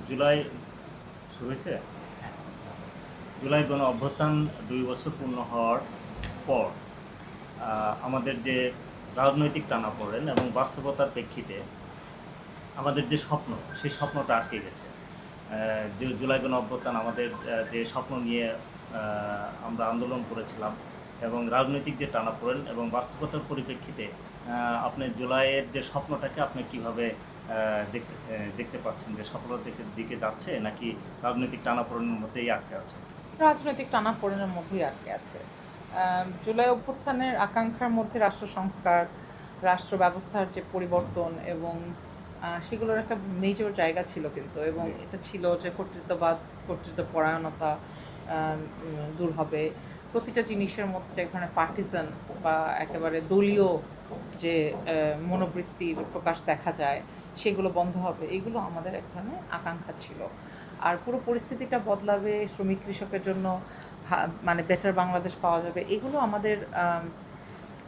জুলাই শুরু হয়েছে। জুলাই গণ অভ্যুত্থান 2 বছর পূর্ণ হওয়ার পর আমাদের যে রাজনৈতিক টানাপোড়েন এবং বাস্তবতার প্রেক্ষিতে আমাদের যে স্বপ্ন, সেই স্বপ্নটা আটকে গেছে। যে জুলাই গণ অভ্যুত্থান আমাদের যে স্বপ্ন নিয়ে আমরা আন্দোলন করেছিলাম এবং রাজনৈতিক যে টানাপোড়েন এবং বাস্তবতার পরিপ্রেক্ষিতে আপনি জুলাইয়ের যে স্বপ্নটাকে আপনি কীভাবে দেখতে পাচ্ছেন, যে সফলতার দিকে যাচ্ছে নাকি রাজনৈতিক টানাপোড়েনের মধ্যেই আটকে আছে? রাজনৈতিক টানাপোড়েনের মধ্যেই আটকে আছে। জুলাই অভ্যুত্থানের আকাঙ্ক্ষার মধ্যে রাষ্ট্র সংস্কার, রাষ্ট্র ব্যবস্থার যে পরিবর্তন এবং সেগুলোর একটা মেজর জায়গা ছিল কিন্তু, এবং এটা ছিল যে কর্তৃত্ববাদ, কর্তৃত্বপরায়ণতা দূর হবে। প্রতিটা জিনিসের মধ্যে যে এক ধরনের পার্টিজান বা একেবারে দলীয় যে মনোবৃত্তির প্রকাশ দেখা যায়, সেগুলো বন্ধ হবে। এগুলো আমাদের এক ধরনের আকাঙ্ক্ষা ছিল। আর পুরো পরিস্থিতিটা বদলাবে, শ্রমিক কৃষকের জন্য মানে বেটার বাংলাদেশ পাওয়া যাবে, এগুলো আমাদের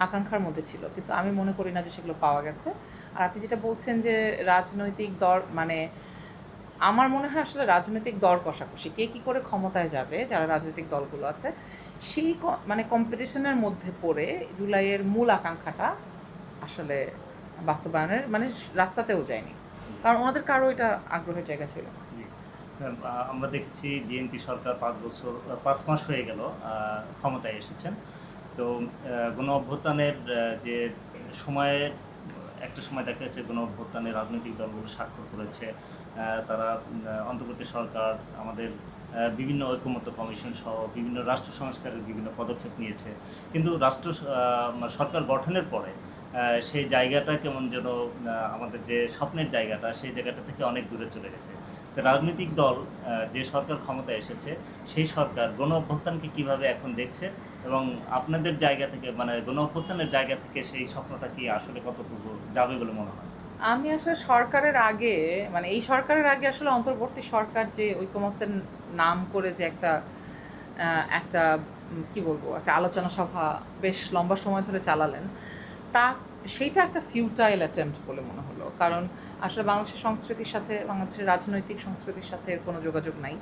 আকাঙ্ক্ষার মধ্যে ছিল। কিন্তু আমি মনে করি না যে সেগুলো পাওয়া গেছে। আর আপনি যেটা বলছেন যে রাজনৈতিক দর, মানে আমার মনে হয় আসলে রাজনৈতিক দর কষাকষি, কে কী করে ক্ষমতায় যাবে, যারা রাজনৈতিক দলগুলো আছে, সেই মানে কম্পিটিশনের মধ্যে পড়ে জুলাইয়ের মূল আকাঙ্ক্ষাটা আসলে বাস্তবায়নের মানে রাস্তাতেও যায়নি, কারণ ওনাদের কারো এটা আগ্রহের জায়গা ছিল না। জি। আমরা দেখেছি বিএনপি সরকার 5 মাস হয়ে গেল ক্ষমতায় এসেছেন। তো গণ অভ্যুত্থানের যে সময়ে একটা সময় দেখা যাচ্ছে গণ অভ্যুত্থানে রাজনৈতিক দলগুলো স্বাক্ষর করেছে। তারা অন্তর্বর্তী সরকার আমাদের বিভিন্ন ঐকমত্য কমিশন সহ বিভিন্ন রাষ্ট্র সংস্কারের বিভিন্ন পদক্ষেপ নিয়েছে। কিন্তু সরকার গঠনের পরে সেই জায়গাটা কেমন যেন আমাদের যে স্বপ্নের জায়গাটা, সেই জায়গাটা থেকে অনেক দূরে চলে গেছে। তো রাজনৈতিক দল যে সরকার ক্ষমতায় এসেছে, সেই সরকার গণ অভ্যুত্থানকে কীভাবে এখন দেখছে এবং আপনাদের জায়গা থেকে, মানে গণ অভ্যুত্থানের জায়গা থেকে সেই স্বপ্নটা কি আসলে কতটুকু যাবে বলে মনে হয়? আমি আসলে সরকারের আগে, মানে এই সরকারের আগে আসলে অন্তর্বর্তী সরকার যে ঐকমত্যের নাম করে যে একটা কি বলবো, একটা আলোচনা সভা বেশ লম্বা সময় ধরে চালালেন, তা সেইটা একটা ফিউটাইল অ্যাটেম্প্ট বলে মনে হলো। কারণ আসলে বাংলাদেশের সংস্কৃতির সাথে, বাংলাদেশের রাজনৈতিক সংস্কৃতির সাথে এর কোনো যোগাযোগ নাই।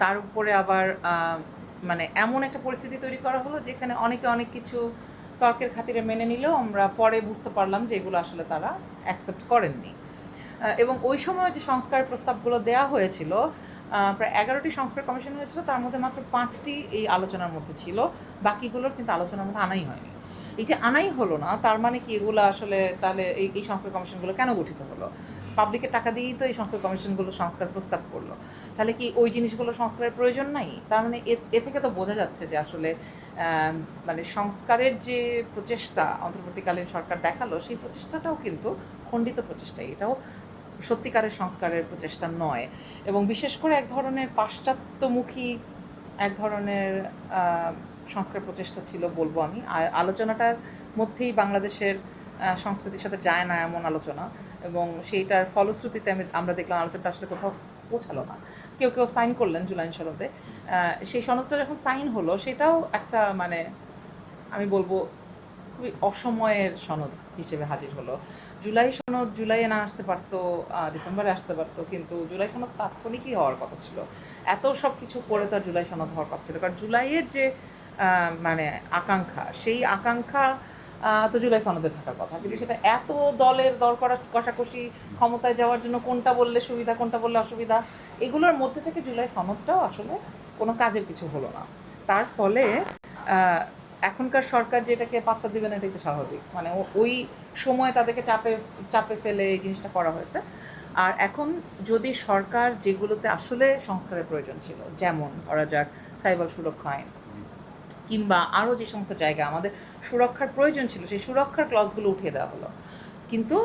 তার উপরে আবার মানে এমন একটা পরিস্থিতি তৈরি করা হলো যেখানে অনেকে অনেক কিছু তর্কের খাতিরে মেনে নিলেও আমরা পরে বুঝতে পারলাম যে এগুলো আসলে তারা অ্যাকসেপ্ট করেননি। এবং ওই সময় যে সংস্কার প্রস্তাবগুলো দেওয়া হয়েছিল, প্রায় 11টি সংস্কার কমিশন হয়েছিল, তার মধ্যে মাত্র 5টি এই আলোচনার মধ্যে ছিল, বাকিগুলোর কিন্তু আলোচনার মধ্যে আনাই হয়নি। এই যে আনাই হলো না, তার মানে কি এগুলো আসলে তাহলে এই সংস্কার কমিশনগুলো কেন গঠিত হলো? পাবলিকের টাকা দিয়েই তো এই সংস্কার কমিশনগুলো সংস্কার প্রস্তাব করলো। তাহলে কি ওই জিনিসগুলো সংস্কারের প্রয়োজন নাই? তার মানে এ থেকে তো বোঝা যাচ্ছে যে আসলে মানে সংস্কারের যে প্রচেষ্টা অন্তর্বর্তীকালীন সরকার দেখালো, সেই প্রচেষ্টাটাও কিন্তু খণ্ডিত প্রচেষ্টা। এটাও সত্যিকারের সংস্কারের প্রচেষ্টা নয়, এবং বিশেষ করে এক ধরনের পাশ্চাত্যমুখী এক ধরনের সংস্কার প্রচেষ্টা ছিল বলবো আমি। আর আলোচনাটার মধ্যেই বাংলাদেশের সংস্কৃতির সাথে যায় না এমন আলোচনা, এবং সেইটার ফলশ্রুতিতে আমরা দেখলাম আলোচনাটা আসলে কোথাও পৌঁছালো না। কেউ কেউ সাইন করলেন জুলাই সনদে, সেই সনদটা যখন সাইন হলো সেটাও একটা মানে আমি বলবো খুবই অসময়ের সনদ হিসেবে হাজির হলো। জুলাই সনদ জুলাইয়ে না আসতে পারতো, ডিসেম্বরে আসতে পারতো, কিন্তু জুলাই সনদ তাৎক্ষণিকই হওয়ার কথা ছিল। এত সব কিছু করে তো আর জুলাই সনদ হওয়ার কথা ছিল, কারণ জুলাইয়ের যে মানে আকাঙ্ক্ষা, সেই আকাঙ্ক্ষা তো জুলাই সনদে থাকার কথা, কিন্তু সেটা এত দলের দর কষাকষি, ক্ষমতায় যাওয়ার জন্য কোনটা বললে সুবিধা কোনটা বললে অসুবিধা, এগুলোর মধ্যে থেকে জুলাই সনদটাও আসলে কোনো কাজের কিছু হলো না। তার ফলে এখনকার সরকার যেটাকে পাত্তা দেবে না, এটাই তো স্বাভাবিক। মানে ওই সময় তাদেরকে চাপে চাপে ফেলে এই জিনিসটা করা হয়েছে। আর এখন যদি সরকার যেগুলোতে আসলে সংস্কারের প্রয়োজন ছিল, যেমন ধরা যাক সাইবার সুরক্ষা আইন, কিংবা আরও যে সমস্ত জায়গা আমাদের সুরক্ষার প্রয়োজন ছিল, সেই সুরক্ষার ক্লজগুলো উঠিয়ে দেওয়া হলো, কিন্তু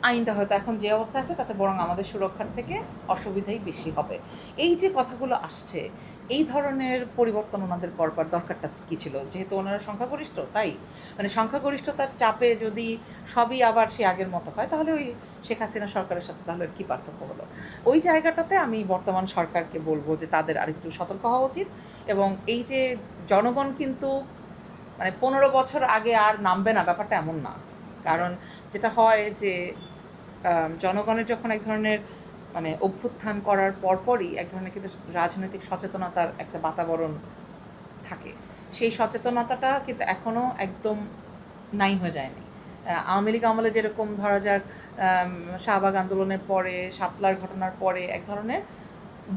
আইনটা হয়তো এখন যে অবস্থা আছে তাতে বরং আমাদের সুরক্ষার থেকে অসুবিধাই বেশি হবে। এই যে কথাগুলো আসছে, এই ধরনের পরিবর্তন ওনাদের করবার দরকারটা কী ছিল? যেহেতু ওনারা সংখ্যাগরিষ্ঠ, তাই মানে সংখ্যাগরিষ্ঠতার চাপে যদি সবই আবার সে আগের মতো হয়, তাহলে ওই শেখ হাসিনা সরকারের সাথে তাহলে কী পার্থক্য হলো? ওই জায়গাটাতে আমি বর্তমান সরকারকে বলবো যে তাদের আরেকটু সতর্ক হওয়া উচিত। এবং এই যে জনগণ কিন্তু মানে 15 বছর আগে আর নামবে না, ব্যাপারটা এমন না। কারণ যেটা হয় যে জনগণের যখন এক ধরনের মানে অভ্যুত্থান করার পরপরই এক ধরনের কিন্তু রাজনৈতিক সচেতনতার একটা বাতাবরণ থাকে। সেই সচেতনতাটা কিন্তু এখনও একদম নাই হয়ে যায়নি। আওয়ামী লীগ আমলে যেরকম ধরা যাক শাহবাগ আন্দোলনের পরে, শাপলার ঘটনার পরে এক ধরনের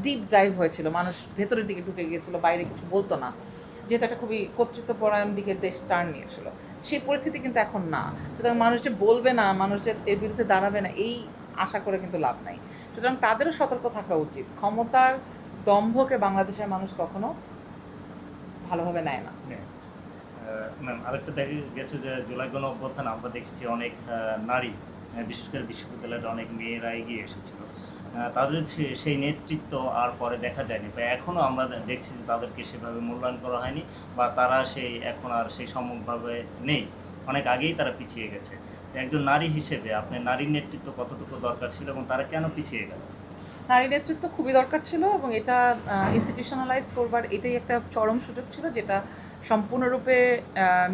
ডিপ ডাইভ হয়েছিল, মানুষ ভেতরের দিকে ঢুকে গিয়েছিল, বাইরে কিছু বলতো না, যেহেতু একটা খুবই কর্তৃত্বপরায়ণ দিকে দেশ টার্ন নিয়েছিল। সেই পরিস্থিতি কিন্তু এখন না। সুতরাং মানুষ যে বলবে না, মানুষ যে এর বিরুদ্ধে দাঁড়াবে না, এই আশা করে কিন্তু লাভ নাই। সুতরাং তাদেরও সতর্ক থাকা উচিত। ক্ষমতার দম্ভকে বাংলাদেশের মানুষ কখনো ভালোভাবে নেয় না। ম্যাম, আরেকটা দেখা গেছে যে জুলাই গণ অভ্যুত্থান আমরা দেখছি অনেক নারী, বিশেষ করে বিশ্ববিদ্যালয়ের অনেক মেয়েরা এগিয়ে এসেছিল। তাদের সেই নেতৃত্ব আর পরে দেখা যায়নি, বা এখনও আমরা দেখছি যে তাদেরকে সেভাবে মূল্যায়ন করা হয়নি, বা তারা এখন আর সেই সম্যকভাবে নেই, অনেক আগেই তারা পিছিয়ে গেছে। তো একজন নারী হিসেবে আপনি নারীর নেতৃত্ব কতটুকু দরকার ছিল এবং তারা কেন পিছিয়ে গেল? নারী নেতৃত্ব খুবই দরকার ছিল এবং এটা ইনস্টিটিউশনালাইজ করবার এটাই একটা চরম সুযোগ ছিল, যেটা সম্পূর্ণরূপে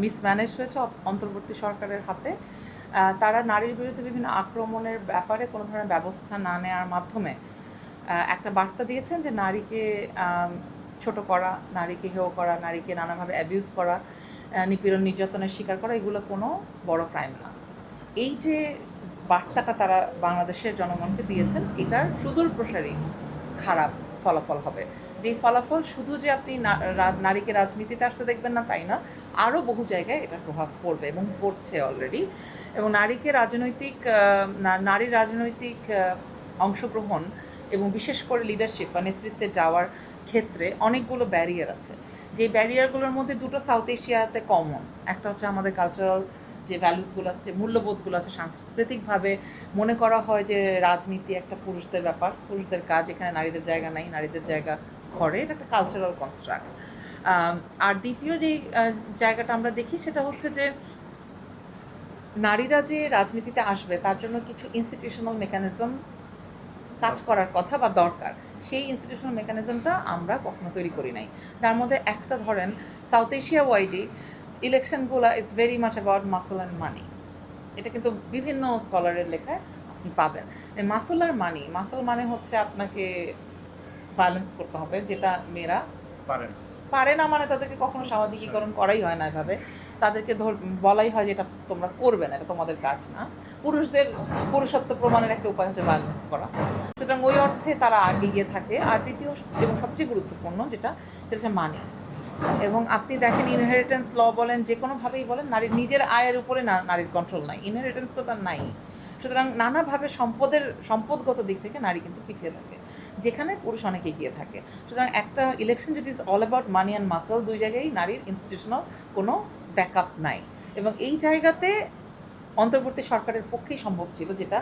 মিসম্যানেজ হয়েছে অন্তর্বর্তী সরকারের হাতে। তারা নারীর বিরুদ্ধে বিভিন্ন আক্রমণের ব্যাপারে কোনো ধরনের ব্যবস্থা না নেওয়ার মাধ্যমে একটা বার্তা দিয়েছেন যে নারীকে ছোট করা, নারীকে হেয় করা, নারীকে নানাভাবে অ্যাবিউজ করা, নিপীড়ন নির্যাতনের শিকার করা, এগুলো কোনো বড় ক্রাইম না। এই যে বার্তাটা তারা বাংলাদেশের জনগণকে দিয়েছেন, এটার সুদূর প্রসারী খারাপ ফলাফল হবে। যেই ফলাফল শুধু যে আপনি নারীকে রাজনীতিতে আসতে দেখবেন না তাই না, আরও বহু জায়গায় এটার প্রভাব পড়বে এবং পড়ছে অলরেডি। এবং নারীর রাজনৈতিক অংশগ্রহণ এবং বিশেষ করে লিডারশিপ বা নেতৃত্বে যাওয়ার ক্ষেত্রে অনেকগুলো ব্যারিয়ার আছে। যে ব্যারিয়ারগুলোর মধ্যে দুটো সাউথ এশিয়াতে কমন। একটা হচ্ছে আমাদের কালচারাল যে ভ্যালুসগুলো আছে, যে মূল্যবোধগুলো আছে, সাংস্কৃতিকভাবে মনে করা হয় যে রাজনীতি একটা পুরুষদের ব্যাপার, পুরুষদের কাজ, এখানে নারীদের জায়গা নাই, নারীদের জায়গা ঘরে, এটা একটা কালচারাল কনস্ট্রাক্ট। আর দ্বিতীয় যেই জায়গাটা আমরা দেখি সেটা হচ্ছে যে নারীরা যে রাজনীতিতে আসবে তার জন্য কিছু ইনস্টিটিউশনাল মেকানিজম কাজ করার কথা বা দরকার, সেই ইনস্টিটিউশনাল মেকানিজমটা আমরা কখনো তৈরি করি নাই। তার মধ্যে একটা ধরেন সাউথ এশিয়া ওয়াইডি ইলেকশনগুলো is very much about muscle and money. এটা কিন্তু বিভিন্ন স্কলারের লেখায় আপনি পাবেন। মাসল আর মানি, মাসল মানে হচ্ছে আপনাকে ভায়োলেন্স করতে হবে, যেটা মেয়েরা পারে না, মানে তাদেরকে কখনো সামাজিকীকরণ করাই হয় না এভাবে। তাদেরকে বলাই হয় যে এটা তোমরা করবে না, এটা তোমাদের কাজ না। পুরুষদের পুরুষত্ব প্রমাণের একটা উপায় হচ্ছে ভায়োলেন্স করা। সুতরাং ওই অর্থে তারা এগিয়ে থাকে। আর দ্বিতীয় এবং সবচেয়ে গুরুত্বপূর্ণ সেটা হচ্ছে মানি। এবং আপনি দেখেন ইনহেরিটেন্স ল বলেন, যে কোনোভাবেই বলেন, নারীর নিজের আয়ের উপরে নারীর কন্ট্রোল নাই, ইনহেরিটেন্স তো তার নাই। সুতরাং নানাভাবে সম্পদগত দিক থেকে নারী কিন্তু পিছিয়ে থাকে, যেখানে পুরুষ অনেক এগিয়ে থাকে। সুতরাং একটা ইলেকশন যেটি is all about money and muscle, দুই জায়গায় নারীর ইনস্টিটিউশনাল কোনো ব্যাকআপ নাই। এবং এই জায়গাতে অন্তর্বর্তী সরকারের পক্ষেই সম্ভব ছিল, যেটা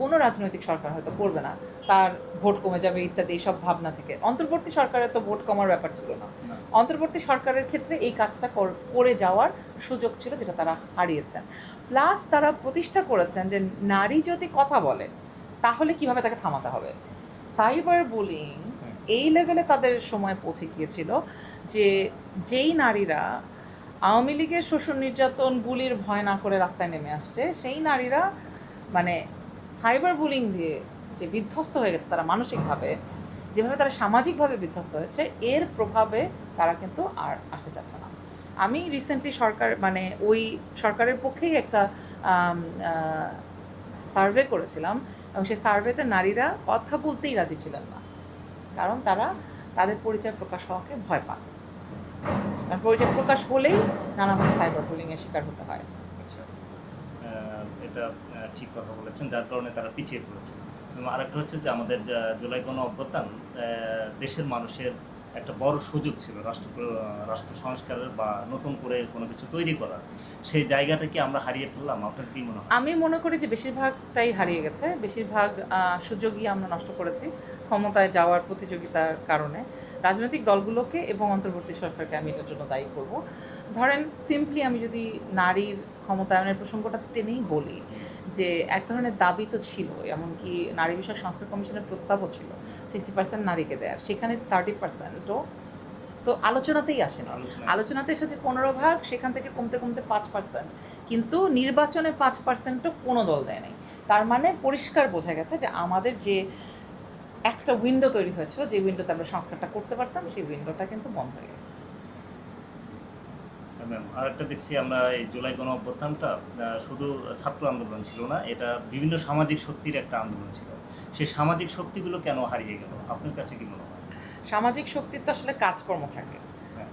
কোনো রাজনৈতিক সরকার হয়তো করবে না, তার ভোট কমে যাবে ইত্যাদি এইসব ভাবনা থেকে। অন্তর্বর্তী সরকারের তো ভোট কমার ব্যাপার ছিল না, অন্তর্বর্তী সরকারের ক্ষেত্রে এই কাজটা করে যাওয়ার সুযোগ ছিল, যেটা তারা হারিয়েছেন। প্লাস তারা প্রতিষ্ঠা করেছেন যে নারী যদি কথা বলে তাহলে কিভাবে তাকে থামাতে হবে। সাইবার বুলিং এই লেভেলে তাদের সময় পৌঁছে গিয়েছিল যে যেই নারীরা আওয়ামী লীগের শোষণ নির্যাতন গুলির ভয় না করে রাস্তায় নেমে আসছে, সেই নারীরা মানে সাইবার বুলিং দিয়ে যে বিধ্বস্ত হয়ে গেছে তারা মানসিকভাবে, যেভাবে তারা সামাজিকভাবে বিধ্বস্ত হয়েছে, এর প্রভাবে তারা কিন্তু আর আসতে চাচ্ছে না। আমি রিসেন্টলি ওই সরকারের পক্ষেই একটা সার্ভে করেছিলাম, এবং সেই সার্ভেতে নারীরা কথা বলতেই রাজি ছিলেন না, কারণ তারা তাদের পরিচয় প্রকাশ হওয়াকে ভয় পান। কারণ পরিচয় প্রকাশ হলেই নানাভাবে সাইবার বুলিংয়ের শিকার হতে হয়। আচ্ছা, এটা ঠিক কথা বলেছেন, যার কারণে তারা পিছিয়ে পড়েছে। এবং আরেকটা হচ্ছে যে আমাদের জুলাই গণ অভ্যুত্থান দেশের মানুষের একটা বড় সুযোগ ছিল রাষ্ট্র সংস্কারের বা নতুন করে কোনো কিছু তৈরি করার। সেই জায়গাটা কি আমরা হারিয়ে ফেললাম? আপনার কি মনে হয়? আমি মনে করি যে বেশিরভাগটাই হারিয়ে গেছে, বেশিরভাগ সুযোগই আমরা নষ্ট করেছি ক্ষমতায় যাওয়ার প্রতিযোগিতার কারণে। রাজনৈতিক দলগুলোকে এবং অন্তর্বর্তী সরকারকে আমি এটার জন্য দায়ী করব। ধরেন সিম্পলি আমি যদি নারীর ক্ষমতায়নের প্রসঙ্গটা টেনেই বলি, যে এক ধরনের দাবি তো ছিল, এমনকি নারী বিষয়ক সংস্কার কমিশনের প্রস্তাবও ছিল 60% নারীকে দেওয়ার, সেখানে 30%ও তো আলোচনাতেই আসে না। আলোচনাতে এসেছে 15%, সেখান থেকে কমতে কমতে 5%, কিন্তু নির্বাচনে 5%ও কোনো দল দেয় নাই। তার মানে পরিষ্কার বোঝা গেছে যে আমাদের যে একটা উইন্ডো তৈরি হয়েছিল, যে উইন্ডোতে আমরা সংস্কারটা করতে পারতাম, সেই উইন্ডোটা কিন্তু বন্ধ হয়ে গেছে। ম্যাম, আরেকটা দেখছি আমরা এই জুলাই গণ অভ্যুত্থানটা শুধু ছাত্র আন্দোলন ছিল না, এটা বিভিন্ন সামাজিক শক্তির একটা আন্দোলন ছিল। সেই সামাজিক শক্তিগুলো কেন হারিয়ে গেল আপনার কাছে কি মনে হয়? সামাজিক শক্তির তো আসলে কাজকর্ম থাকে। হ্যাঁ,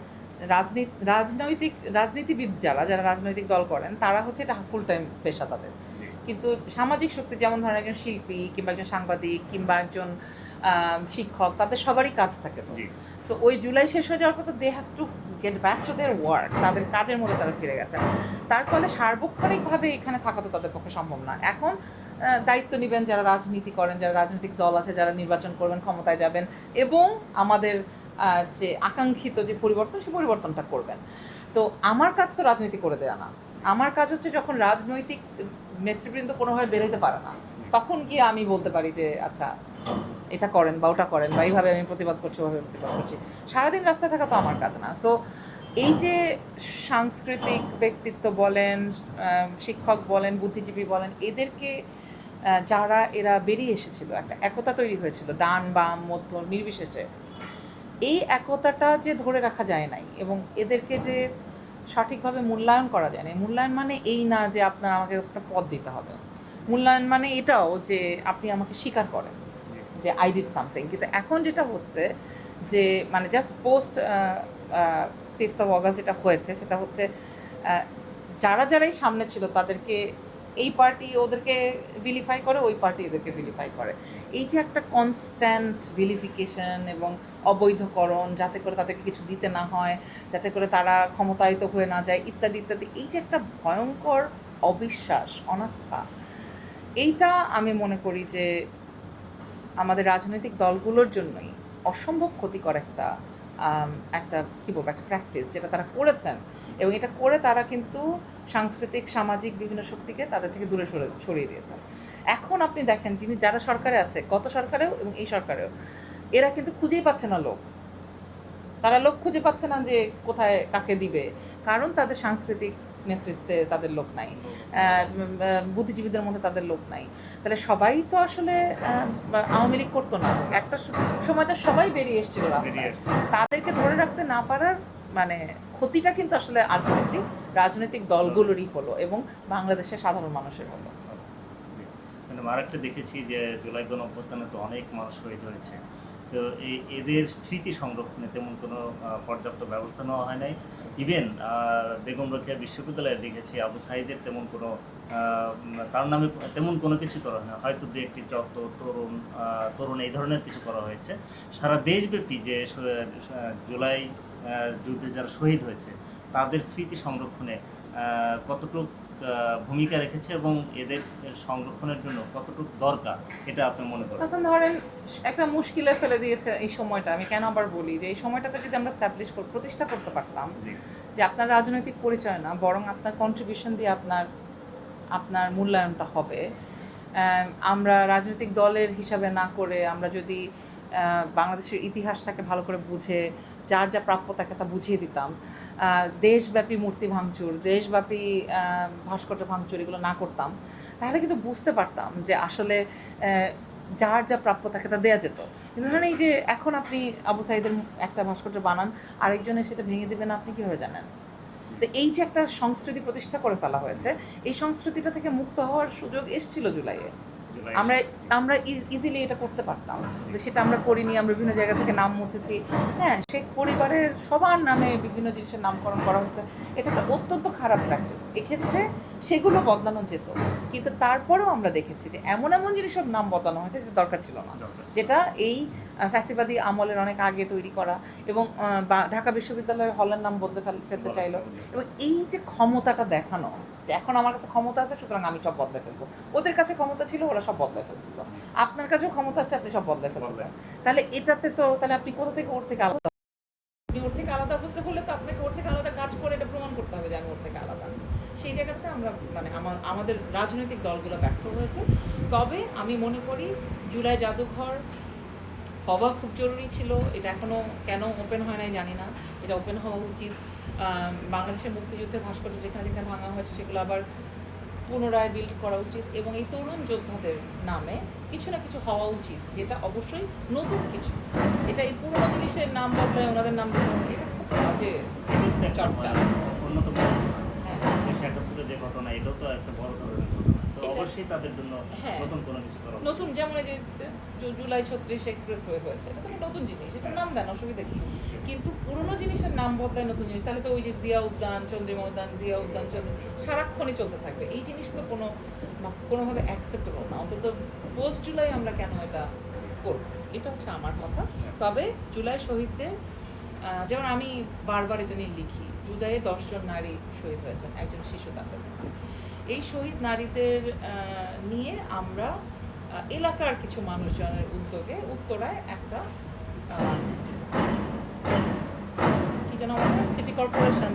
রাজনীতিবিদ যারা রাজনৈতিক দল করেন, তারা হচ্ছে এটা ফুল টাইম পেশা তাদের। জি, কিন্তু সামাজিক শক্তি, যেমন ধরেন একজন শিল্পী কিংবা একজন সাংবাদিক কিংবা একজন শিক্ষক, তাদের সবারই কাজ থাকে তো। জি, সো ওই জুলাই শেষ হয়ে যাওয়ার পর তো they have to get back to their work, তাদের কাজের মধ্যে তারা ফিরে গেছে। তার ফলে সার্বক্ষণিকভাবে এখানে থাকা তো তাদের পক্ষে সম্ভব না। এখন দায়িত্ব নেবেন যারা রাজনীতি করেন, যারা রাজনৈতিক দল আছে, যারা নির্বাচন করবেন, ক্ষমতায় যাবেন এবং আমাদের যে আকাঙ্ক্ষিত যে পরিবর্তন, সেই পরিবর্তনটা করবেন। তো আমার কাজ তো রাজনীতি করে দেয়া না। আমার কাজ হচ্ছে যখন রাজনৈতিক নেতৃবৃন্দ কোনোভাবে বেরোতে পারে না, তখন গিয়ে আমি বলতে পারি যে আচ্ছা এটা করেন বা ওটা করেন বা এইভাবে আমি প্রতিবাদ করছি, ওভাবে প্রতিবাদ করছি। সারাদিন রাস্তায় থাকা তো আমার কাজ না। সো এই যে সাংস্কৃতিক ব্যক্তিত্ব বলেন, শিক্ষক বলেন, বুদ্ধিজীবী বলেন, এদেরকে যারা এরা বেরিয়ে এসেছিল, একটা একতা তৈরি হয়েছিল ডান বাম মধ্য নির্বিশেষে, এই একতাটা যে ধরে রাখা যায় নাই এবং এদেরকে যে সঠিকভাবে মূল্যায়ন করা যায় না। মূল্যায়ন মানে এই না যে আপনার আমাকে একটা পদ দিতে হবে, মূল্যায়ন মানে এটাও যে আপনি আমাকে স্বীকার করেন যে আই ডিড সামথিং। কিন্তু এখন যেটা হচ্ছে যে মানে just post 5th of August যেটা হয়েছে, সেটা হচ্ছে যারাই সামনে ছিল তাদেরকে এই পার্টি ওদেরকে ভিলিফাই করে, ওই পার্টি এদেরকে ভিলিফাই করে। এই যে একটা কনস্ট্যান্ট ভিলিফিকেশন এবং অবৈধকরণ, যাতে করে তাদেরকে কিছু দিতে না হয়, যাতে করে তারা ক্ষমতায়িত হয়ে না যায়, ইত্যাদি ইত্যাদি, এই যে একটা ভয়ঙ্কর অবিশ্বাস, অনাস্থা, এইটা আমি মনে করি যে আমাদের রাজনৈতিক দলগুলোর জন্যই অসম্ভব ক্ষতিকর একটা একটা কী বলবো, একটা প্র্যাকটিস যেটা তারা করেছেন। এবং এটা করে তারা কিন্তু সাংস্কৃতিক সামাজিক বিভিন্ন শক্তিকে তাদের থেকে দূরে সরিয়ে দিয়েছেন। এখন আপনি দেখেন যারা সরকারে আছে, গত সরকারেও এবং এই সরকারেও, এরা কিন্তু খুঁজেই পাচ্ছে না লোক। তারা লোক খুঁজে পাচ্ছে না যে কোথায় কাকে দিবে, কারণ তাদের সাংস্কৃতিক নেতৃত্বে তাদের লোক নাই, বুদ্ধিজীবীদের মধ্যে তাদের লোক নাই। তাহলে সবাই তো আসলে আওয়ামী লীগ করতো না, একটা সময় তো সবাই বেরিয়ে এসেছিল রাস্তায়। তাদেরকে ধরে রাখতে না পারার মানে ক্ষতিটা কিন্তু আসলে আলটিমেটলি রাজনৈতিক দলগুলোরই হলো এবং বাংলাদেশের সাধারণ মানুষের হলো। মানে আরেকটা দেখেছি যে জুলাই গণ অভ্যুত্থানে তো অনেক মানুষ শহীদ হয়েছে, তো এদের স্মৃতি সংরক্ষণে তেমন কোনো পর্যাপ্ত ব্যবস্থা নেওয়া হয় নাই। ইভেন বেগম রোকেয়া বিশ্ববিদ্যালয়ে দেখেছি আবু সাঈদের তেমন কোনো তার নামে তেমন কোনো কিছু করা হয় না, হয়তো দু একটি চত্বর, তরুণ এই ধরনের কিছু করা হয়েছে। সারা দেশব্যাপী যে জুলাই যুদ্ধে যারা শহীদ হয়েছে তাদের স্মৃতি সংরক্ষণে কতটুকু ভূমিকা রেখেছে এবং এদের সংরক্ষণের জন্য কতটুকু দরকার এটা আপনি মনে করেন? এখন ধরেন একটা মুশকিলে ফেলে দিয়েছে এই সময়টা। আমি কেন আবার বলি যে এই সময়টাতে যদি আমরা প্রতিষ্ঠা করতে পারতাম যে আপনার রাজনৈতিক পরিচয় না, বরং আপনার কন্ট্রিবিউশন দিয়ে আপনার মূল্যায়নটা হবে। আমরা রাজনৈতিক দলের হিসাবে না করে আমরা যদি বাংলাদেশের ইতিহাসটাকে ভালো করে বুঝে যার যা প্রাপ্য তাকে তা বুঝিয়ে দিতাম, দেশব্যাপী মূর্তি ভাঙচুর, দেশব্যাপী ভাস্কর্য ভাঙচুর এগুলো না করতাম, তাহলে কিন্তু বুঝতে পারতাম যে আসলে যার যা প্রাপ্য তাকে তা দেওয়া যেত। কিন্তু ধরেন এই যে এখন আপনি আবু সাঈদের একটা ভাস্কর্য বানান, আরেকজনের সেটা ভেঙে দেবেন, আপনি কীভাবে জানেন? তো এই যে একটা সংস্কৃতি প্রতিষ্ঠা করে ফেলা হয়েছে, এই সংস্কৃতিটা থেকে মুক্ত হওয়ার সুযোগ এসেছিল জুলাইয়ে। আমরা ইজিলি এটা করতে পারতাম, সেটা আমরা করিনি। আমরা বিভিন্ন জায়গা থেকে নাম মুছেছি। হ্যাঁ, শেখ পরিবারের সবার নামে বিভিন্ন জিনিসের নামকরণ করা হচ্ছে, এটা একটা অত্যন্ত খারাপ প্র্যাকটিস। এক্ষেত্রে সেগুলো বদলানো যেত, কিন্তু তারপরেও আমরা দেখেছি যে এমন জিনিসের নাম বদলানো হয়েছে যেটা দরকার ছিল না, যেটা এই ফ্যাসিবাদী আমলের অনেক আগে তৈরি করা। এবং ঢাকা বিশ্ববিদ্যালয়ের হলের নাম বদলে ফেলতে চাইলো। এবং এই যে ক্ষমতাটা দেখানো যে এখন আমার কাছে ক্ষমতা আছে সুতরাং আমি সব বদলে ফেলবো, ওদের কাছে ক্ষমতা ছিল, ওরা সব বদলে ফেলছিল। আপনার কাছেও ক্ষমতা আছে, আপনি সব বদলে ফেলতেছেন। তাহলে এটাতে তো তাহলে আপনি কোথা থেকে ওর থেকে আলাদা? আপনি ওর থেকে আলাদা করতে হলে তো আপনাকে ওর থেকে আলাদা কাজ করে এটা প্রমাণ করতে হবে যে আমি ওর থেকে আলাদা। সেই জায়গাতে আমরা মানে আমাদের রাজনৈতিক দলগুলো ব্যর্থ হয়েছে। তবে আমি মনে করি জুলাই জাদুঘর হওয়া খুব জরুরি ছিল। এটা এখনও কেন ওপেন হয় নাই জানি না, এটা ওপেন হওয়া উচিত। বাংলাদেশের মুক্তিযুদ্ধের ভাস্কর্য যেখানে যেখানে ভাঙা হয়েছে সেগুলো আবার পুনরায় বিল্ড করা উচিত এবং এই তরুণ যোদ্ধাদের নামে কিছু না কিছু হওয়া উচিত, যেটা অবশ্যই নতুন কিছু। এটা এই পুরোনো জিনিসের নাম বদলায় ওনাদের নাম বদলায়, এটা খুব বাজে চর্চা। অন্যতম হ্যাঁ 1971 যে ঘটনা, এটাও তো একটা বড় ধরনের ঘটনা। তো এটা- অবশ্যই তাদের জন্য হ্যাঁ। নতুন কোনো কিছু করা উচিত। নতুন যেমন এই যে জুলাই 36 এক্সপ্রেস হয়েছে, এটা তো একটা নতুন জিনিস, এটা নাম দেন, অসুবিধা কি? কিন্তু পুরোনো জিনিসের নাম বদলায় নতুন জিনিস, তাহলে তো ওই যে জিয়া উদ্যান, চন্দ্রিমা উদ্যান, জিয়া উদ্যান, সারাক্ষণই চলতে থাকবে। এই জিনিস তো কোনোভাবে অ্যাকসেপ্টেবল না। অন্তত পোস্ট জুলাই আমরা কেন এটা করবো, এটা হচ্ছে আমার কথা। তবে জুলাই শহীদদের যেমন আমি বারবার এটা নিয়ে লিখি, জুলাইয়ে 10 জন নারী শহীদ হয়েছেন, একজন শিশু তাদের মধ্যে। এই শহীদ নারীদের নিয়ে আমরা এলাকার কিছু মানুষজনের উদ্যোগে উত্তরায় একটা কি যেন আমাদের সিটি কর্পোরেশন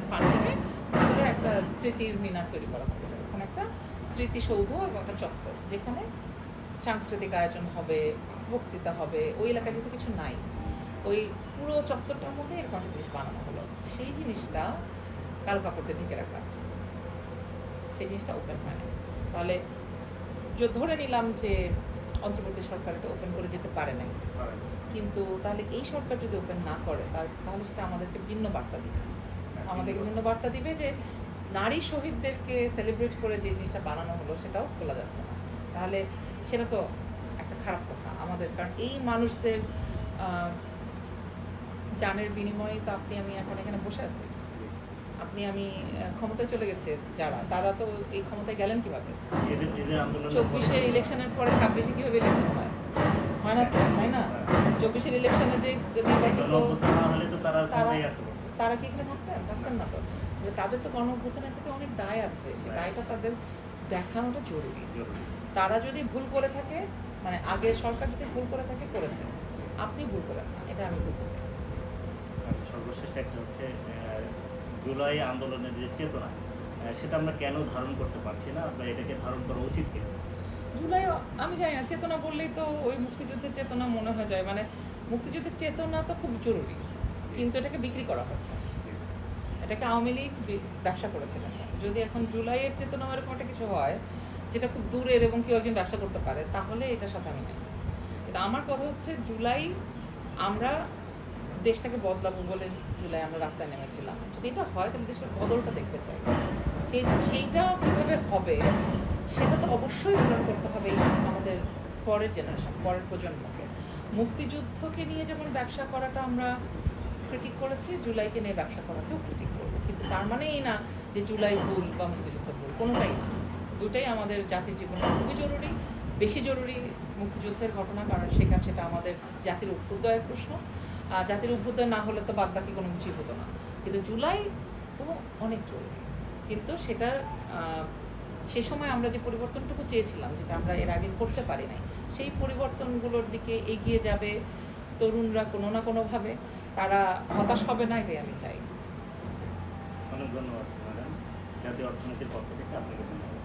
ফান্ডিংয়ে উত্তরায় একটা স্মৃতির মিনার তৈরি করা হচ্ছে। ওখানে একটা স্মৃতিসৌধ এবং একটা চত্বর, যেখানে সাংস্কৃতিক আয়োজন হবে, বক্তৃতা হবে। ওই এলাকায় যেহেতু কিছু নাই, ওই পুরো চত্বরটার মধ্যে এরকম একটা জিনিস বানানো হলো। সেই জিনিসটা কালো কাপড়ে ঢেকে রাখা আছে, সেই জিনিসটা ওপেন হয় না। তাহলে ধরে নিলাম যে অন্তর্বর্তী সরকার এটা ওপেন করে যেতে পারে নাই, কিন্তু তাহলে এই সরকার যদি ওপেন না করে তাহলে সেটা আমাদেরকে ভিন্ন বার্তা দিবে। আমাদেরকে ভিন্ন বার্তা দিবে যে নারী শহীদদেরকে সেলিব্রেট করে যে জিনিসটা বানানো হলো সেটাও খোলা যাচ্ছে না। তাহলে সেটা তো একটা খারাপ কথা আমাদের, কারণ এই মানুষদের জানের বিনিময়ে তো আপনি আমি এখন এখানে বসে আছি, আপনি আমি ক্ষমতায় চলে গেছে যারা, তারা তো এই ক্ষমতায় গেলেন কিভাবে? এদের আন্দোলন 24-এর ইলেকশনের পরে 26-এ কিভাবে ইলেকশন হয়? হয় না তো, তাই না? 24-এর ইলেকশনে যে নির্বাচিত, তারা কি এখানে থাকতেন না তো। তাদের তো গণঅভ্যুত্থানের প্রতি অনেক দায় আছে, সেই দায়টা তাদের দেখানোটা জরুরি। তারা যদি ভুল করে থাকে, মানে আগের সরকার যদি ভুল করে থাকে, করেছে, আপনি ভুল করেন না, এটা আমি বলতে চাই। সর্বশেষ একটা হচ্ছে জুলাই আন্দোলনের যে চেতনা, সেটা আমরা কেন ধারণ করতে পারছি না, বা এটাকে ধারণ করা উচিত কিনা? জুলাই আমি জানি না, চেতনা বললেই তো ওই মুক্তিযুদ্ধের চেতনা মনে হয়ে যায়। মানে মুক্তিযুদ্ধের চেতনা তো খুব জরুরি, কিন্তু এটাকে বিক্রি করা হচ্ছে, এটাকে আওয়ামী লীগ ব্যবসা করেছিলেন। যদি এখন জুলাইয়ের চেতনা এরকম একটা কিছু হয় যেটা খুব দূরের এবং কেউ একজন ব্যবসা করতে পারে, তাহলে এটার সাথে আমি নাই। কিন্তু আমার কথা হচ্ছে জুলাই আমরা দেশটাকে বদলাবো বলে জুলাই আমরা রাস্তায় নেমেছিলাম। যদি এটা হয় তাহলে দেশের বদলটা দেখতে চাই। সেইটা কীভাবে হবে সেটা তো অবশ্যই ধারণ করতে হবে আমাদের পরের জেনারেশন, পরের প্রজন্মকে। মুক্তিযুদ্ধকে নিয়ে যেমন ব্যবসা করাটা আমরা ক্রিটিক করেছি, জুলাইকে নিয়ে ব্যবসা করাকেও ক্রিটিক করবো। কিন্তু তার মানে এই না যে জুলাই ভুল বা মুক্তিযুদ্ধ ভুল, কোনোটাই না। দুটাই আমাদের জাতির জীবনে খুবই জরুরি, বেশি জরুরি মুক্তিযুদ্ধের ঘটনা, কারণ সেটা আমাদের জাতির অভ্যুদয়ের প্রশ্ন। জাতির অভ্যুদয় না হলে তো বাদ বাকি কোনো কিছুই হতো না, কিন্তু জুলাই অনেক জরুরি। কিন্তু সেটার সে সময় আমরা যে পরিবর্তনটুকু চেয়েছিলাম, যেটা আমরা এর আগে করতে পারি নাই, সেই পরিবর্তনগুলোর দিকে এগিয়ে যাবে তরুণরা কোনো না কোনোভাবে। তারা হতাশ হবে না, এটাই আমি চাই। অনেক ধন্যবাদ ম্যাডাম, জাতীয় অর্থনীতির পক্ষ থেকে আপনাকে ধন্যবাদ।